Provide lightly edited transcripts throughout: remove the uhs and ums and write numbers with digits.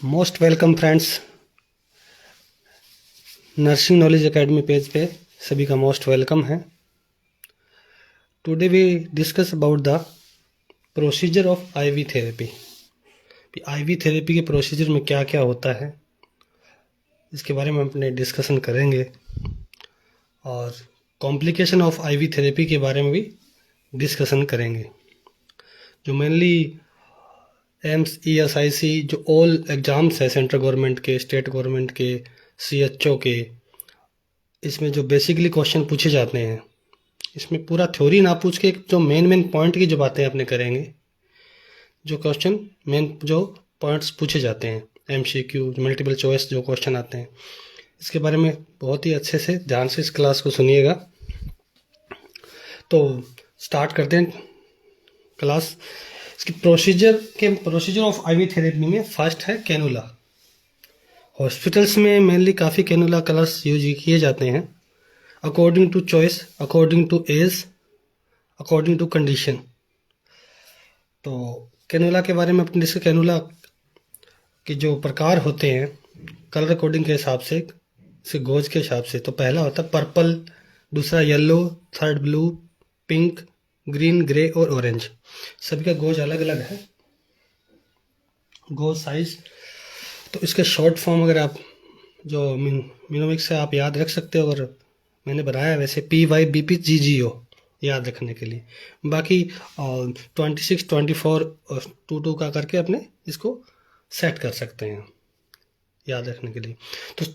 Most welcome friends. Nursing knowledge academy page पे सभी का मोस्ट वेलकम है। Today we discuss about the procedure of IV therapy. IV therapy के procedure में क्या क्या होता है इसके बारे में अपने डिस्कशन करेंगे और कॉम्प्लिकेशन ऑफ आईवी थेरेपी के बारे में भी डिस्कशन करेंगे। जो मेनली एम्स ESIC जो ऑल एग्ज़ाम्स है सेंट्रल गवर्नमेंट के, स्टेट गवर्नमेंट के, CHO के, इसमें जो बेसिकली क्वेश्चन पूछे जाते हैं, इसमें पूरा थ्योरी ना पूछ के जो मेन पॉइंट की जो बातें अपने करेंगे, जो क्वेश्चन मेन जो पॉइंट्स पूछे जाते हैं, MCQ मल्टीपल चॉइस जो क्वेश्चन आते हैं, इसके बारे में बहुत ही अच्छे से ध्यान से इस क्लास को सुनिएगा। तो स्टार्ट करते हैं क्लास। इसकी प्रोसीजर ऑफ आईवी थेरेपी में फर्स्ट है कैनुला। हॉस्पिटल्स में मेनली काफ़ी कैनुला कलर्स यूज किए जाते हैं according to choice, according to age, according to condition. तो कैनुला के बारे में अपने डिस्कस, कैनुला के जो प्रकार होते हैं कलर कोडिंग के हिसाब से गोज के हिसाब से, तो पहला होता है पर्पल, दूसरा yellow, third blue, pink, green, grey और ऑरेंज। सभी का गोज अलग अलग है, गोज साइज। तो इसके शॉर्ट फॉर्म अगर आप जो मिनोमिक्स से आप याद रख सकते हो, अगर मैंने बनाया वैसे PYBPGGO याद रखने के लिए। बाकी 26, 24 और 22 का करके अपने इसको सेट कर सकते हैं याद रखने के लिए। तो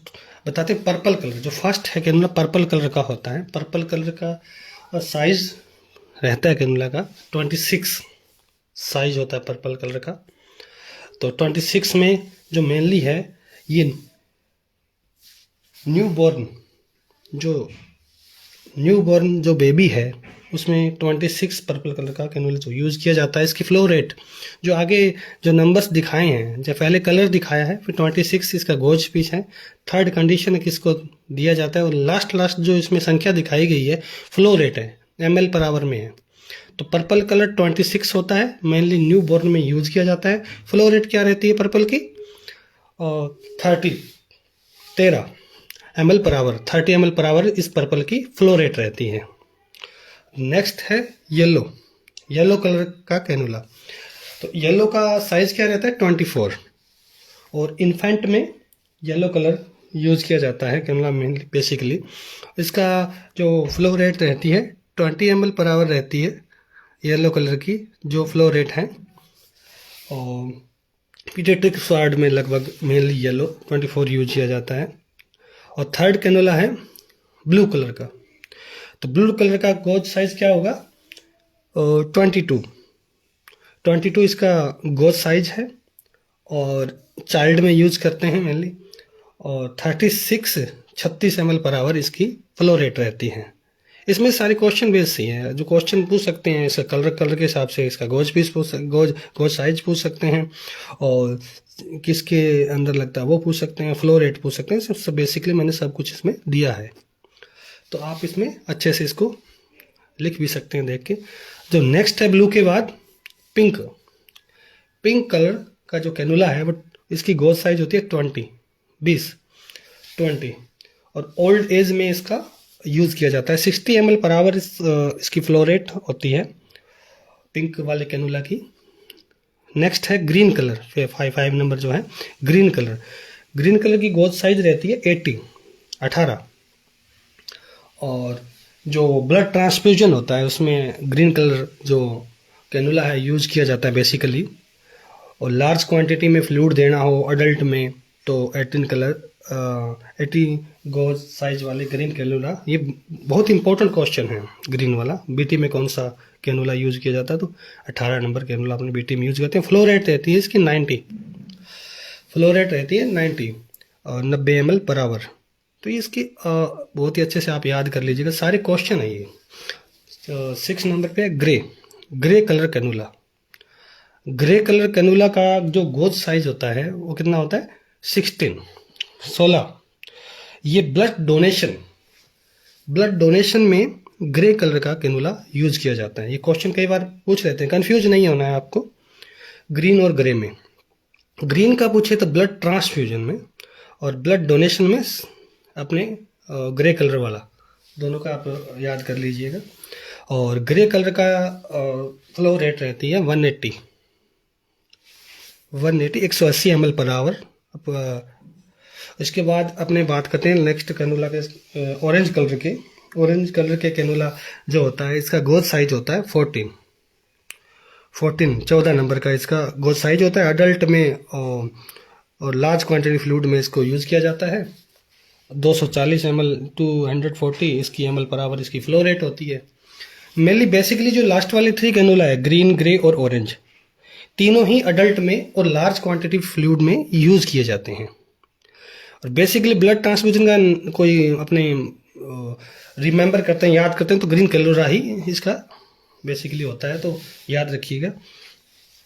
बताते हैं पर्पल कलर जो फर्स्ट है कैनुला पर्पल कलर का होता है। पर्पल कलर का साइज रहता है कैनुला का 26 साइज होता है पर्पल कलर का। तो 26 में जो मेनली है ये न्यू बॉर्न जो बेबी है उसमें 26 पर्पल कलर का कैनुला जो यूज़ किया जाता है। इसकी फ्लो रेट जो आगे जो नंबर्स दिखाए हैं, जो पहले कलर दिखाया है, फिर 26 इसका गोज पीस है, थर्ड कंडीशन किसको दिया जाता है, और लास्ट जो इसमें संख्या दिखाई गई है फ्लो रेट है, ml पर आवर में है। तो पर्पल कलर 26 होता है, मेनली न्यू बॉर्न में यूज किया जाता है। फ्लो रेट क्या रहती है पर्पल की, 13 ml per hour, 30 ml per hour इस पर्पल की फ्लो रेट रहती है। नेक्स्ट है येलो कलर का कैनुला। तो येलो का साइज क्या रहता है 24, और इन्फेंट में येलो कलर यूज किया जाता है कैनुला मेनली बेसिकली। इसका जो फ्लो रेट रहती है 20 ml पर आवर रहती है येलो कलर की जो फ्लो रेट है। और पीडियाट्रिक वार्ड में लगभग मेनली येलो 24 यूज किया जाता है। और थर्ड कैनुला है ब्लू कलर का। तो ब्लू कलर का गोज साइज क्या होगा 22 इसका गोज साइज है, और चाइल्ड में यूज करते हैं मेनली। और 36 ml पर आवर इसकी फ्लो रेट रहती है। इसमें सारे क्वेश्चन बेस्ड ही हैं, जो क्वेश्चन पूछ सकते हैं इसका कलर के हिसाब से इसका गोज पीस गोज साइज पूछ सकते हैं, और किसके अंदर लगता है वो पूछ सकते हैं, फ्लो रेट पूछ सकते हैं। सब बेसिकली मैंने सब कुछ इसमें दिया है, तो आप इसमें अच्छे से इसको लिख भी सकते हैं देख के। जो नेक्स्ट है ब्लू के बाद पिंक कलर का जो कैनुला है वो इसकी गोज साइज होती है 20, और ओल्ड एज में इसका यूज़ किया जाता है। 60 ml पर आवर इसकी फ्लो रेट होती है पिंक वाले कैनुला की। नेक्स्ट है ग्रीन कलर, 5 नंबर जो है ग्रीन कलर की गोज साइज रहती है 18, और जो ब्लड ट्रांसफ्यूजन होता है उसमें ग्रीन कलर जो कैनुला है यूज किया जाता है बेसिकली। और लार्ज क्वांटिटी में फ्लूइड देना हो अडल्ट में तो 80 गोज साइज वाले ग्रीन कैनुला। ये बहुत इंपॉर्टेंट क्वेश्चन है ग्रीन वाला, BT में कौन सा कैनुला यूज किया जाता है, तो 18 नंबर कैनुला अपने BT में यूज करते हैं। फ्लो रेट रहती है इसकी 90 और 90 ml पर आवर। तो ये इसकी बहुत ही अच्छे से आप याद कर लीजिएगा, सारे क्वेश्चन है ये। 6 नंबर पे ग्रे कलर कैनुला का जो गोज साइज होता है वो कितना होता है 16। ये ब्लड डोनेशन में ग्रे कलर का कैनुला यूज किया जाता है। ये क्वेश्चन कई बार पूछ लेते हैं, कंफ्यूज नहीं होना है आपको ग्रीन और ग्रे में। ग्रीन का पूछे तो ब्लड ट्रांसफ्यूजन में, और ब्लड डोनेशन में अपने ग्रे कलर वाला, दोनों का आप याद कर लीजिएगा। और ग्रे कलर का फ्लो रेट रहती है 180 180 ml पर आवर। इसके बाद अपने बात करते हैं नेक्स्ट कैनुला के, ऑरेंज कलर के। ऑरेंज कलर के कैनुला जो होता है, इसका गोज साइज होता है 14 नंबर का इसका गोज साइज होता है। अडल्ट में और लार्ज क्वांटिटी फ्लूइड में इसको यूज़ किया जाता है। 240 ml टू 140 इसकी ml पर आवर इसकी फ्लो रेट होती है। मेनली बेसिकली जो लास्ट वाले 3 कैनुला है, ग्रीन, ग्रे और ऑरेंज, तीनों ही अडल्ट में और लार्ज क्वांटिटी फ्लूइड में यूज़ किए जाते हैं। और बेसिकली ब्लड ट्रांसफ्यूजन का कोई अपने रिमेंबर करते हैं, याद करते हैं, तो ग्रीन कैनुला ही इसका बेसिकली होता है, तो याद रखिएगा।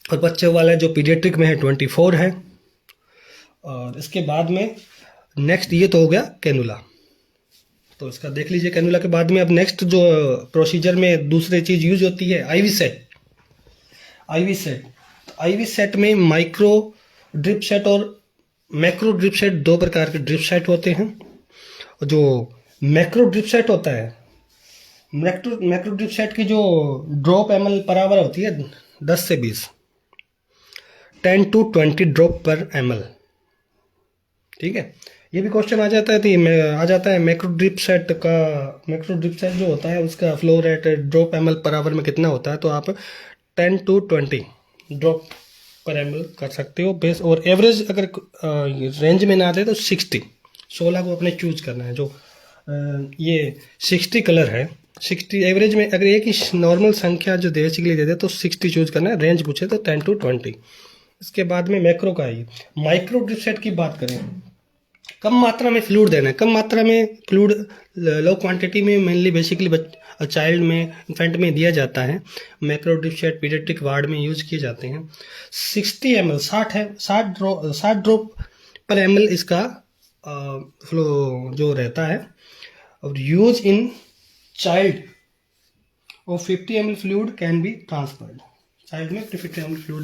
और बच्चे वाला जो पीडियाट्रिक में है 24 है। और इसके बाद में नेक्स्ट ये तो हो गया कैनुला, तो इसका देख लीजिए। कैनुला के बाद में अब नेक्स्ट जो प्रोसीजर में दूसरी चीज़ यूज होती है, आईवी सेट। आईवी सेट में माइक्रो ड्रिप सेट और मैक्रो ड्रिप सेट, 2 प्रकार के ड्रिप सेट होते हैं। जो मैक्रो ड्रिप सेट होता है, मैक्रो ड्रिप सेट की जो ड्रॉप ml पर आवर होती है 10 से 20, 10 to 20 ड्रॉप पर ml। ठीक है, ये भी क्वेश्चन आ जाता है, तो आ जाता है मैक्रो ड्रिप सेट जो होता है उसका flow rate drop ml per hour में कितना होता है, तो आप 10 to 20 ड्रॉप पर ml कर सकते हो बेस। और एवरेज अगर रेंज में ना आते तो 16 को अपने चूज करना है। जो ये 60 कलर है, 60 एवरेज में अगर एक ही नॉर्मल संख्या जो बेसिकली दे दे तो 60 चूज करना है। रेंज पूछे तो 10 to 20। इसके बाद में मैक्रो का है। माइक्रो ड्रिप सेट की बात करें, कम मात्रा में फ्लूइड देना है। कम मात्रा में फ्लूइड लो क्वांटिटी में मेनली बेसिकली चाइल्ड में, इन्फेंट में दिया जाता है। Macro drip set paediatric ward में यूज किए जाते हैं। 60 ml 60 ड्रॉप पर ml इसका फ्लो जो रहता है। और यूज इन चाइल्ड और 50 ml fluid can be transferred. Child में 50 ml फ्लूइड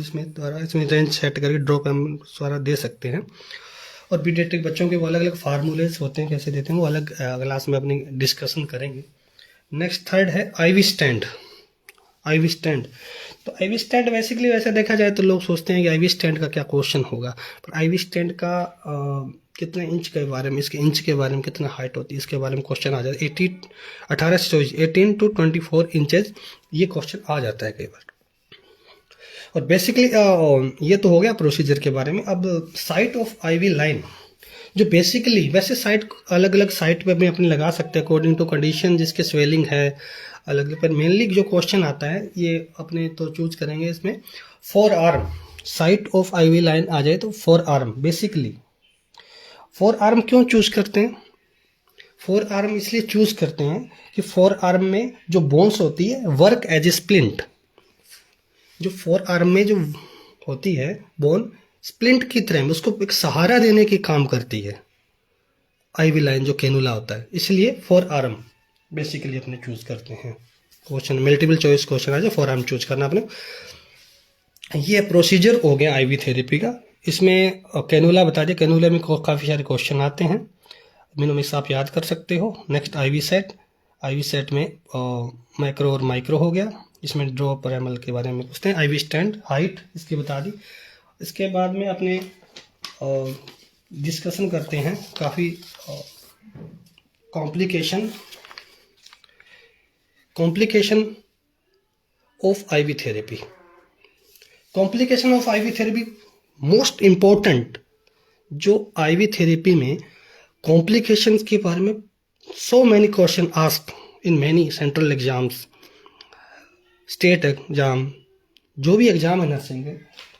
इसमें रेंज सेट करके ड्रॉप ml द्वारा दे सकते हैं। और पीडियाट्रिक बच्चों के वो अलग अलग फार्मूलेस होते हैं, कैसे देते हैं वो अलग क्लास में अपनी डिस्कशन करेंगे। नेक्स्ट थर्ड है आईवी स्टैंड। तो आईवी स्टैंड बेसिकली वैसे देखा जाए तो लोग सोचते हैं कि आईवी स्टैंड का क्या क्वेश्चन होगा, पर आईवी स्टैंड का कितने इंच के बारे में, इसके इंच के बारे में, कितना हाइट होती है इसके बारे में क्वेश्चन आ जाता है। 18 to 24 इंचेस ये क्वेश्चन आ जाता है कई बार। और बेसिकली ये तो हो गया प्रोसीजर के बारे में। अब साइट ऑफ आईवी लाइन, जो बेसिकली वैसे साइट अलग अलग साइट पे भी अपने लगा सकते हैं अकॉर्डिंग टू कंडीशन जिसके स्वेलिंग है अलग अलग। पर मेनली जो क्वेश्चन आता है ये अपने तो चूज करेंगे इसमें forearm. Site of IV line आ जाए तो forearm. Basically forearm क्यों चूज करते हैं? फोर आर्म इसलिए चूज करते हैं कि फोर आर्म में जो बोन्स होती है वर्क एज ए स्प्लिंट। जो फोर आर्म में जो होती है बोन स्प्लिंट की तरह उसको एक सहारा देने की काम करती है आईवी लाइन जो कैनुला होता है, इसलिए फोर आर्म बेसिकली अपने चूज करते हैं। क्वेश्चन मल्टीपल चॉइस क्वेश्चन आ जाए, फोर आर्म चूज करना अपने। ये प्रोसीजर हो गया आईवी थेरेपी का। इसमें कैनुला बता दिया, कैनुला में काफ़ी सारे क्वेश्चन आते हैं, मिनोमिक्स आप याद कर सकते हो। नेक्स्ट आईवी सेट में माइक्रो और माइक्रो हो गया, इसमें ड्रॉप और ml के बारे में पूछते हैं। आईवी स्टैंड हाइट इसकी बता दी। इसके बाद में अपने डिस्कशन करते हैं काफ़ी complication of IV therapy. Complication of IV therapy most important जो आईवी थेरेपी में कॉम्प्लिकेशंस के बारे में so many question asked in many central exams, state exam, जो भी एग्जाम है नर्सिंग के,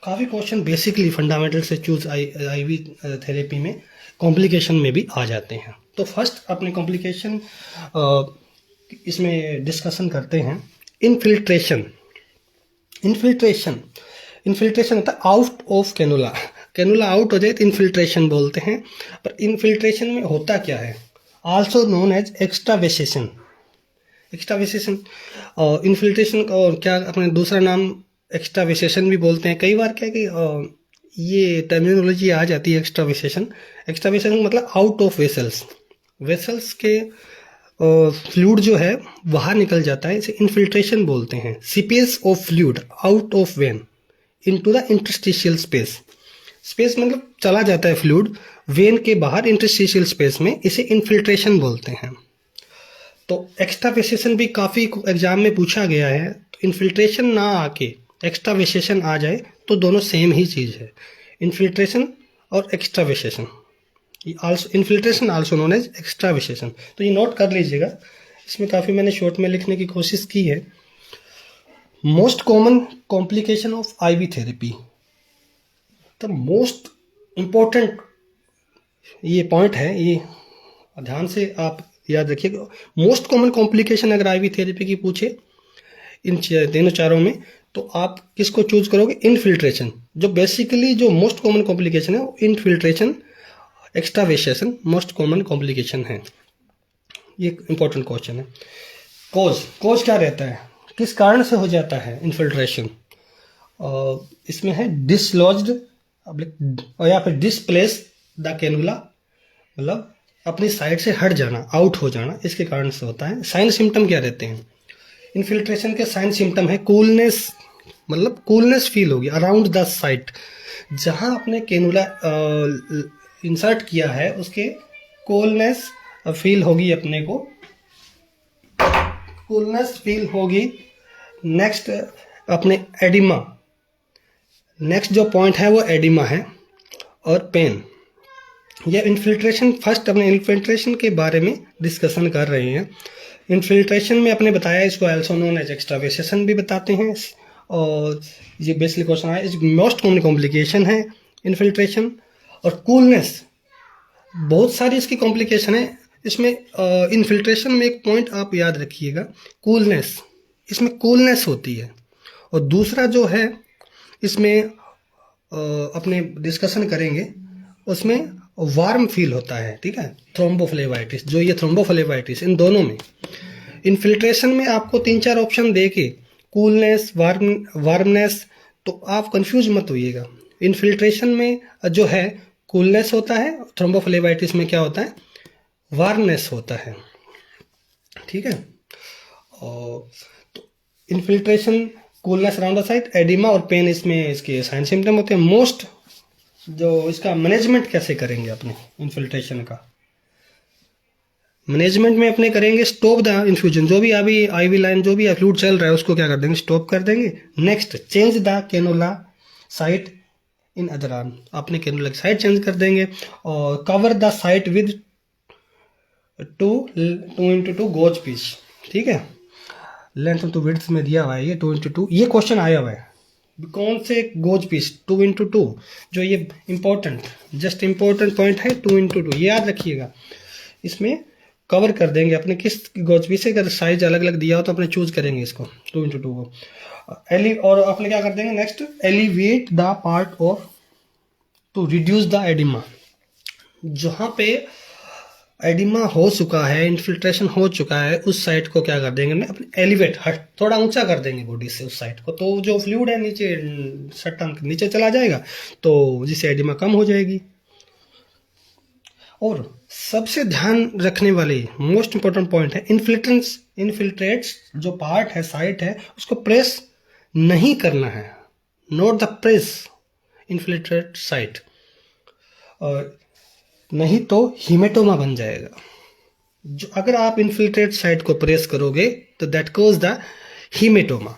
काफ़ी क्वेश्चन बेसिकली फंडामेंटल से चूज आईवी थेरेपी में कॉम्प्लिकेशन में भी आ जाते हैं। तो फर्स्ट अपने कॉम्प्लिकेशन इसमें डिस्कशन करते हैं। इनफिल्ट्रेशन होता है आउट ऑफ कैनुला आउट हो जाए तो इनफिल्ट्रेशन बोलते हैं। पर इनफिल्ट्रेशन में होता क्या है? Also known as extravasation. और इनफिल्ट्रेशन का और क्या अपने दूसरा नाम एक्स्ट्रावेसेशन भी बोलते हैं। कई बार क्या कि ये टर्मिनोलॉजी आ जाती है एक्स्ट्रावेसेशन। एक्स्ट्रावेसेशन मतलब आउट ऑफ वेसल्स, वेसल्स के फ्लूइड जो है बाहर निकल जाता है, इसे इन्फिल्ट्रेशन बोलते हैं। Seepage of fluid out of when into the interstitial space. Space मतलब चला जाता है फ्लूइड वेन के बाहर इंटरस्टिशियल स्पेस में, इसे इन्फिल्ट्रेशन बोलते हैं। तो एक्स्ट्रावेसेशन भी काफ़ी एग्जाम में पूछा गया है। तो इन्फिल्ट्रेशन ना आके एक्स्ट्रावेसेशन आ जाए तो दोनों सेम ही चीज़ है, इन्फिल्ट्रेशन और extravasation. Also infiltration also known as extravasation. तो ये नोट कर लीजिएगा, इसमें काफ़ी मैंने शॉर्ट में लिखने की कोशिश की है। Most common complication of IV therapy, the most important ये पॉइंट है, ये ध्यान से आप याद रखिएगा। मोस्ट कॉमन कॉम्प्लिकेशन अगर आईवी थेरेपी की पूछे इन तीनों चारों में, तो आप किसको चूज करोगे? इनफिल्ट्रेशन। जो बेसिकली जो मोस्ट कॉमन कॉम्प्लिकेशन है वो इनफिल्ट्रेशन, एक्स्ट्रावेसेशन मोस्ट कॉमन कॉम्प्लिकेशन है। ये इंपॉर्टेंट क्वेश्चन है। कोज क्या रहता है, किस कारण से हो जाता है इनफिल्ट्रेशन? इसमें है डिसलॉज्ड और या फिर डिसप्लेस द कैनुला, मतलब अपनी साइड से हट जाना, आउट हो जाना, इसके कारण से होता है। साइन सिम्टम क्या रहते हैं इन्फिल्ट्रेशन के? साइन सिम्टम है कूलनेस, मतलब कूलनेस फील होगी अराउंड द साइट, जहां आपने कैनुला इंसर्ट किया है उसके कूलनेस फील होगी, अपने को कूलनेस फील होगी। नेक्स्ट अपने एडिमा, नेक्स्ट जो पॉइंट है वो एडिमा है और पेन। यह इन्फिल्ट्रेशन, फर्स्ट अपने इन्फिल्ट्रेशन के बारे में डिस्कशन कर रहे हैं। इन्फिल्ट्रेशन में अपने बताया, इसको आल्सो नोन एज एक्स्ट्रावेसेशन भी बताते हैं। और ये बेसिकली क्वेश्चन आया, इस मोस्ट कॉमन कॉम्प्लिकेशन है इन्फिल्ट्रेशन। और कूलनेस, बहुत सारी इसकी कॉम्प्लिकेशन है इसमें। इन्फिल्ट्रेशन में एक पॉइंट आप याद रखिएगा, कूलनेस, इसमें कूलनेस होती है। और दूसरा जो है इसमें अपने डिस्कशन करेंगे, उसमें वार्म फील होता है, ठीक है। थ्रोम्बोफ्लेबाइटिस, जो ये थ्रोम्बोफ्लेबाइटिस, इन दोनों में इन्फिल्ट्रेशन में आपको 3-4 ऑप्शन दे के कूलनेस, वार्मनेस, तो आप कंफ्यूज मत होइएगा। इन्फिल्ट्रेशन में जो है कूलनेस होता है, थ्रोम्बोफ्लेबाइटिस में क्या होता है? वार्मनेस होता है, ठीक है। और तो infiltration, coolness around the site, oedema और पेन इसमें इसके साइन सिम्टम होते हैं। मोस्ट जो इसका मैनेजमेंट कैसे करेंगे अपने इन्फिल्ट्रेशन का, मैनेजमेंट में अपने करेंगे स्टॉप द इन्फ्यूजन, जो भी अभी आईवी लाइन जो भी फ्लूइड चल रहा है उसको क्या कर देंगे? स्टॉप कर देंगे। Next change the cannula site in other arm, अपने कैनुला की साइड चेंज कर देंगे। और cover the site with 2x2 gauze piece, ठीक है। लेंथ टू विड्थ में दिया हुआ है ये 2x2, ये क्वेश्चन आया हुआ है कौन से गोज पीस 2x2, जो ये इम्पोर्टेंट, जस्ट इम्पोर्टेंट पॉइंट है 2x2, ये याद रखिएगा। इसमें कवर कर देंगे अपने किस गोज पीस से, अगर साइज अलग अलग दिया हो तो अपने चूज करेंगे इसको 2x2 को। और अपने क्या कर देंगे next, elevate the part of to reduce the edema, जहाँ पे एडिमा हो चुका है, इन्फिल्ट्रेशन हो चुका है, उस साइड को क्या कर देंगे अपने एलिवेट, थोड़ा ऊंचा कर देंगे बॉडी से उस साइड को, तो जो फ्लूइड है नीचे सट्टन नीचे चला जाएगा, तो जिससे एडिमा कम हो जाएगी। और सबसे ध्यान रखने वाली मोस्ट इंपॉर्टेंट पॉइंट है, इन्फिल्ट्रेट्स जो पार्ट है, साइट है, उसको प्रेस नहीं करना है, not the press infiltrate site, और नहीं तो हीमेटोमा बन जाएगा। जो अगर आप इन्फिल्ट्रेट साइट को प्रेस करोगे तो दैट कॉज द हीमेटोमा।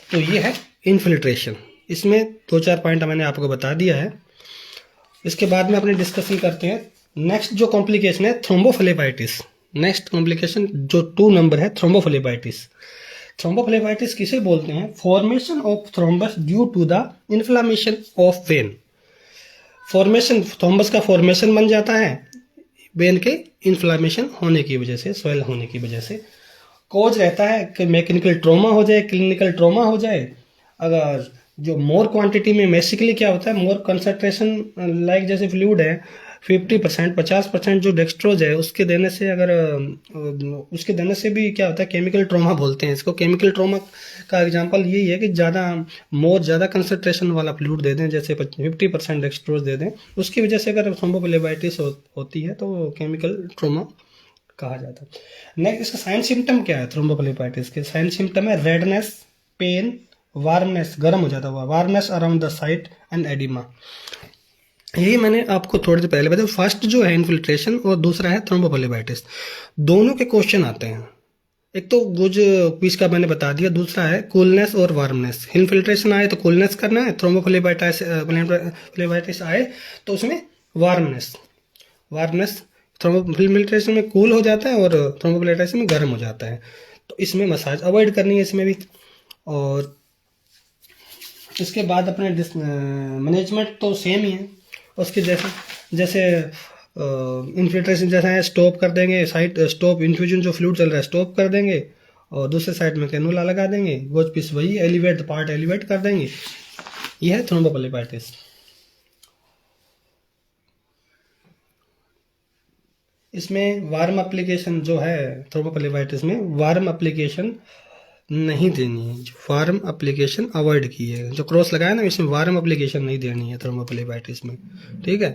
तो ये है इन्फिल्ट्रेशन, इसमें 2-4 पॉइंट मैंने आपको बता दिया है। इसके बाद में अपने डिस्कशन करते हैं। नेक्स्ट जो कॉम्प्लिकेशन है थ्रोम्बोफ्लेबाइटिस, नेक्स्ट कॉम्प्लिकेशन जो 2 नंबर है थ्रोम्बोफ्लेबाइटिस। थ्रोम्बोफ्लेबाइटिस किसे बोलते हैं? Formation of thrombus due to the inflammation of vein. Formation, thrombus का फॉर्मेशन बन जाता है वेन के इन्फ्लामेशन होने की वजह से, स्वेल होने की वजह से। कॉज रहता है कि मैकेनिकल ट्रॉमा हो जाए, क्लिनिकल ट्रॉमा हो जाए। अगर जो मोर क्वांटिटी में, बेसिकली क्या होता है, मोर कंसंट्रेशन लाइक जैसे फ्लूइड है, 50% 50% जो डेक्सट्रोज है उसके देने से अगर उसके देने से भी क्या होता है, केमिकल ट्रोमा बोलते हैं इसको। केमिकल ट्रोमा का एग्जांपल यही है कि ज़्यादा कंसंट्रेशन वाला फ्लूइड दे दें, जैसे 50% डेक्सट्रोज दे दें, उसकी वजह से अगर थ्रोम्बोफ्लेबाइटिस होती है तो केमिकल ट्रोमा कहा जाता है। नेक्स्ट, इसका साइन सिम्टम क्या है थ्रोम्बोफ्लेबाइटिस के? साइन सिम्टम है रेडनेस, पेन, वार्मनेस, गर्म हो जाता हुआ, warmness around the site and oedema. यही मैंने आपको थोड़ी देर पहले बताया। फर्स्ट जो है इन्फिल्ट्रेशन और दूसरा है थ्रोम्बोफ्लेबाइटिस। दोनों के क्वेश्चन आते हैं। एक तो गुज क्विज का मैंने बता दिया, दूसरा है कूलनेस और वार्मनेस। इन्फिल्ट्रेशन आए तो कूलनेस करना है, थ्रोम्बोफ्लेबाइटिस आए तो उसमें वार्मनेस। थ्रोम्बोफ्लेबाइटिस में कूल हो जाता है और थ्रोम्बोफ्लेबाइटिस में गर्म हो जाता है। तो इसमें मसाज अवॉइड करनी है इसमें भी। और इसके बाद अपने मैनेजमेंट तो सेम ही है उसके जैसे। जैसे इन्फिल्ट्रेशन जैसा है, स्टॉप कर देंगे, साइड स्टॉप, इन्फ्यूजन जो फ्लूइड चल रहा है स्टॉप कर देंगे और दूसरे साइड में कैनुला लगा देंगे। गोज पीस वही एलिवेट पार्ट एलिवेट कर देंगे। यह है थ्रोम्बोफ्लेबाइटिस। इसमें वार्म एप्लीकेशन जो है थ्रोम्बोफ्लेबाइटिस में, वार्म एप्लीकेशन नहीं देनी है, वार्म एप्लीकेशन अवॉइड की है। जो क्रॉस लगाया ना, इसमें वार्म एप्लीकेशन नहीं देनी है थ्रोम्बोफ्लेबाइटिस में, ठीक है,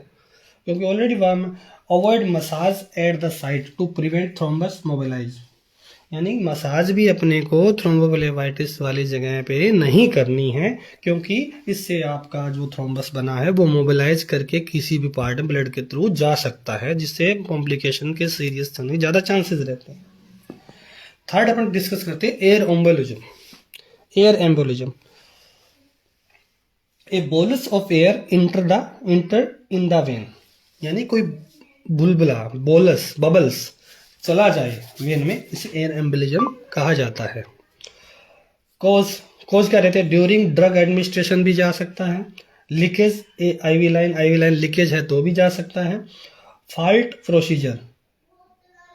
क्योंकि already warm. Avoid massage at the site to prevent thrombus mobilize, यानी मसाज भी अपने को थ्रोम्बोफ्लेबाइटिस वाली जगह पे नहीं करनी है, क्योंकि इससे आपका जो थ्रोम्बस बना है वो मोबिलाइज करके किसी भी पार्ट में ब्लड के थ्रू जा सकता है, जिससे कॉम्प्लिकेशन के सीरियस होने के ज़्यादा चांसेस रहते हैं। थर्ड अपन डिस्कस करते हैं air embolism. Air embolism, A bolus of air inter in the when, यानी कोई बुलबुला, बोलस, बबल्स चला जाए वेन में, इसे एयर एम्बोलिज्म कहा जाता है। कोज क्या रहते हैं? ड्यूरिंग ड्रग एडमिनिस्ट्रेशन भी जा सकता है। लीकेज, आईवी लाइन लीकेज है तो भी जा सकता है। फॉल्ट प्रोसीजर,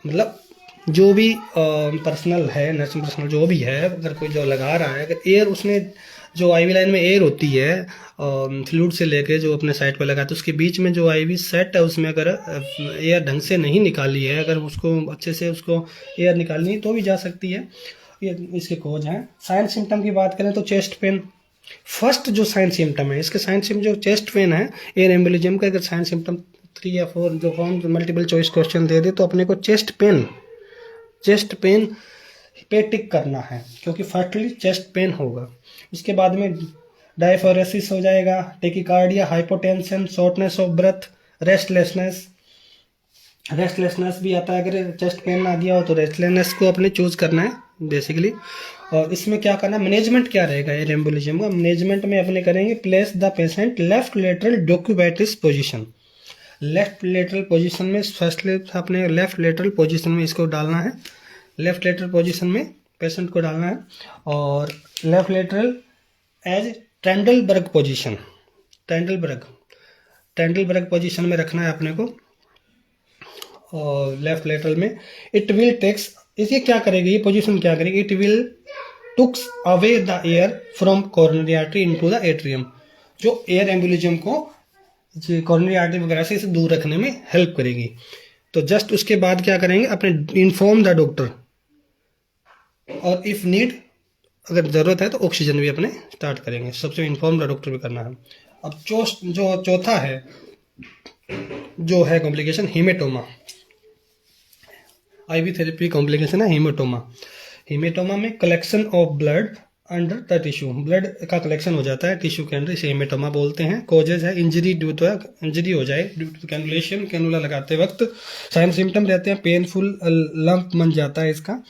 मतलब जो भी पर्सनल है, नर्सिंग पर्सनल जो भी है, अगर कोई जो लगा रहा है, अगर एयर उसने जो आईवी लाइन में एयर होती है फ्लूइड से लेके जो अपने साइड पे लगा, तो उसके बीच में जो आईवी सेट है उसमें अगर एयर ढंग से नहीं निकाली है, अगर उसको अच्छे से उसको एयर निकालनी है तो भी जा सकती है। ये इसके कोज हैं। साइन सिम्टम की बात करें तो चेस्ट पेन फर्स्ट जो साइन सिम्टम है। इसके साइन सिम्टम जो चेस्ट पेन है एयर एम्बोलिज्म का, अगर साइन सिम्टम 3 या 4 जो फॉर्म मल्टीपल चॉइस क्वेश्चन दे दे तो अपने को चेस्ट पेन पे टिक करना है, क्योंकि फर्स्टली चेस्ट पेन होगा। उसके बाद में डायफोरेसिस हो जाएगा, tachycardia, hypotension, shortness of breath, restlessness भी आता है। अगर चेस्ट पेन ना दिया हो तो रेस्टलेसनेस को अपने चूज करना है बेसिकली। और इसमें क्या करना, मैनेजमेंट क्या रहेगा एयर एम्बोलिज्म का? मैनेजमेंट में अपने करेंगे place the patient left lateral decubitus position. Left lateral position में फर्स्टली अपने लेफ्ट लेटरल पोजीशन में इसको डालना है, लेफ्ट लेटरल पोजीशन में पेशेंट को डालना है। और left lateral as Trendelenburg position, Trendelenburg position में रखना है अपने को। और लेफ्ट लेटरल में इट विल टेक्स, इसे क्या करेगी ये पोजीशन क्या करेगी? It will takes away the air from coronary artery into the atrium, जो एयर एम्बोलिज्म को कोरोनरी आर्टरी वगैरह से इसे दूर रखने में हेल्प करेगी। तो जस्ट उसके बाद क्या करेंगे, अपने इन्फॉर्म द डॉक्टर, और इफ नीड अगर ज़रूरत है तो ऑक्सीजन भी अपने स्टार्ट करेंगे। सबसे इन्फॉर्म द डॉक्टर भी करना है। अब जो चौथा है जो है complication, haematoma. Ivy therapy complication है हीमेटोमा में collection of blood under the tissue, blood का कलेक्शन हो जाता है टिश्यू के अंदर, इसे हीमेटोमा बोलते हैं। कोजेज है इंजरी हो जाए ड्यू टू कैनुलेशन, कैनुला लगाते वक्त। साइन सिम्टम रहते हैं पेनफुल, लंप बन जाता है इसका,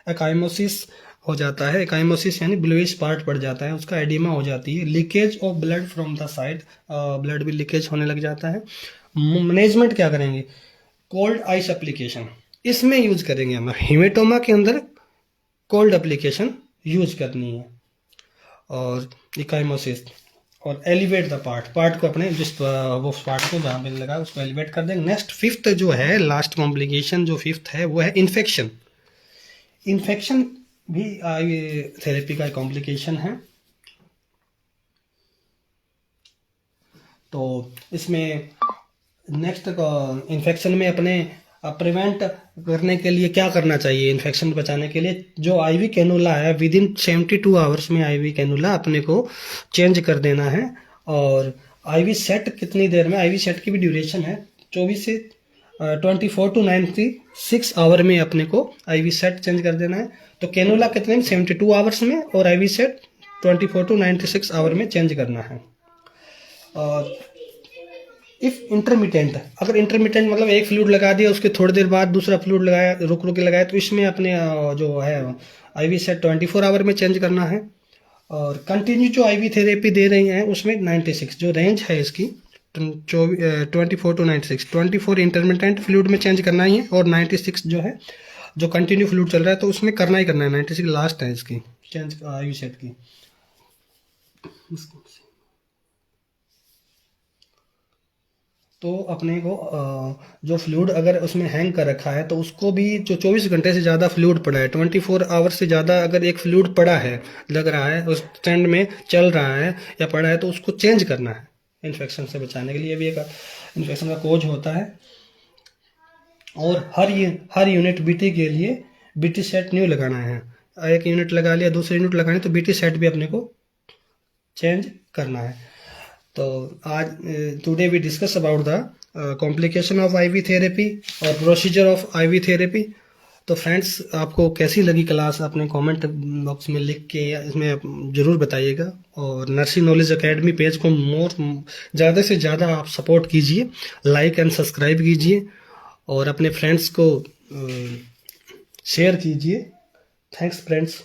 एकाइमोसिस हो जाता है, एकाइमोसिस यानी ब्लूइश पार्ट पड़ जाता है उसका, एडिमा हो जाती है। Leakage of blood from the side, blood भी लीकेज होने लग जाता है। मैनेजमेंट क्या करेंगे? कोल्ड आइस एप्लीकेशन इसमें यूज करेंगे हम। हीमेटोमा के अंदर कोल्ड एप्लीकेशन यूज करनी है। और इकाइमोसिस, और एलिवेट द पार्ट को अपने जिस वो पार्ट को जहाँ पे लगा उसको एलिवेट कर देंगे। नेक्स्ट फिफ्थ जो है, लास्ट कॉम्प्लिकेशन जो फिफ्थ है वो है इन्फेक्शन। इन्फेक्शन भी थेरेपी का कॉम्प्लिकेशन है। तो इसमें नेक्स्ट इन्फेक्शन में अपने प्रिवेंट करने के लिए क्या करना चाहिए, इन्फेक्शन बचाने के लिए जो आईवी कैनुला है विद इन 72 आवर्स में आईवी कैनुला अपने को चेंज कर देना है। और आईवी सेट कितनी देर में, आईवी सेट की भी ड्यूरेशन है 24 से 24 टू 96 आवर में अपने को आईवी सेट चेंज कर देना है। तो कैनुला कितने में, 72 आवर्स में, और आईवी सेट 24 टू 96 आवर में चेंज करना है। और इफ इंटरमिटेंट, अगर इंटरमिटेंट मतलब एक फ्लूइड लगा दिया उसके थोड़ी देर बाद दूसरा फ्लूइड लगाया, रुक रुक के लगाया, तो इसमें अपने जो है आईवी सेट 24 आवर में चेंज करना है। और कंटिन्यू जो आईवी थेरेपी दे रही हैं उसमें 96 जो रेंज है इसकी 24 टू 96, 24 इंटरमिटेंट फ्लूइड में चेंज करना ही है, और 96 जो है जो कंटिन्यू फ्लूइड चल रहा है तो उसमें करना ही करना है। 96 लास्ट है इसकी चेंज आईवी सेट की। तो अपने को जो फ्लूइड अगर उसमें हैंग कर रखा है तो उसको भी, जो 24 घंटे से ज़्यादा फ्लूइड पड़ा है, 24 आवर से ज़्यादा अगर एक फ्लूइड पड़ा है, लग रहा है उस स्टैंड में चल रहा है या पड़ा है, तो उसको चेंज करना है इन्फेक्शन से बचाने के लिए। ये भी एक इन्फेक्शन का कोज होता है। और हर यूनिट बीटी के लिए बीटी सेट न्यू लगाना है। एक यूनिट लगा लिया, दूसरी यूनिट लगानी तो बीटी सेट भी अपने को चेंज करना है। तो आज today we discuss about the complication of IV therapy और प्रोसीजर ऑफ आईवी थेरेपी। तो फ्रेंड्स, आपको कैसी लगी क्लास अपने कमेंट बॉक्स में लिख के इसमें ज़रूर बताइएगा। और नर्सिंग नॉलेज एकेडमी पेज को ज़्यादा से ज़्यादा आप सपोर्ट कीजिए, लाइक एंड सब्सक्राइब कीजिए और अपने फ्रेंड्स को शेयर कीजिए। Thanks friends.